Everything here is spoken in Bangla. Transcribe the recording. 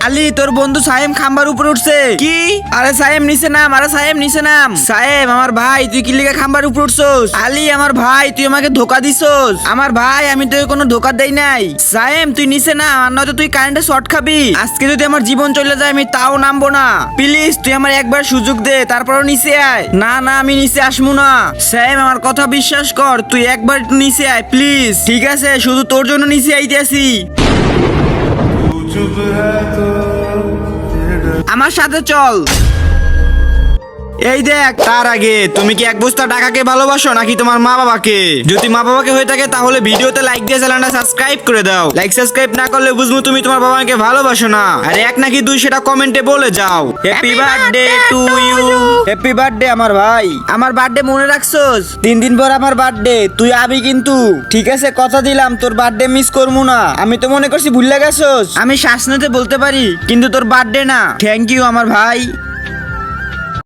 আলী তোর বন্ধু সায়েম খাম্বার উপরে উঠছে। কি? আরে সায়েম নিচে নাম, আরে সায়েম নিচে নাম। সায়েম আমার ভাই, তুই কি লিগা খাম্বার উপরে উঠছস? আলী আমার ভাই, তুই আমাকে ধোকা দিছস। আমার ভাই, আমি তোকে কোনো ধোকা দেই নাই। সায়েম তুই নিচে না, আর নয়তো তুই কারেন্টে শর্ট খাবি। আজকে যদি আমার জীবন চলে যায় আমি তাও নামবো না। প্লিজ তুই আমার একবার সুযোগ দে, তারপরও নিচে আয়। না না, আমি নিচে আসবো না। সায়েম আমার কথা বিশ্বাস কর, তুই একবার একটু নিচে আয় প্লিজ। ঠিক আছে, শুধু তোর জন্য নিচে আইতেছি। আমার সাথে চল। এই দেখ, তার আগে তুমি কি এক বস্তা টাকাকে ভালোবাসো নাকি তোমার মা বাবাকে? যদি মা বাবাকে হয়ে থাকে তাহলে ভিডিওতে লাইক দিয়ে চ্যানেলটা সাবস্ক্রাইব করে দাও। লাইক সাবস্ক্রাইব না করলে বুঝবো তুমি তোমার বাবাকে ভালোবাসো না। আর এক নাকি দুই সেটা কমেন্টে বলে যাও। Happy birthday to you. Happy birthday আমার ভাই। আমার বার্থডে মনে রাখছস? 3 দিন পর আমার বার্থডে, তুই আবি কিন্তু। ঠিক আছে, কথা দিলাম তোর বার্থডে মিস করবো না। আমি তো মনে করছি ভুলে গেছস। আমি শ্বাস নিতে বলতে পারি কিন্তু তোর বার্থডে না। থ্যাংক ইউ আমার ভাই।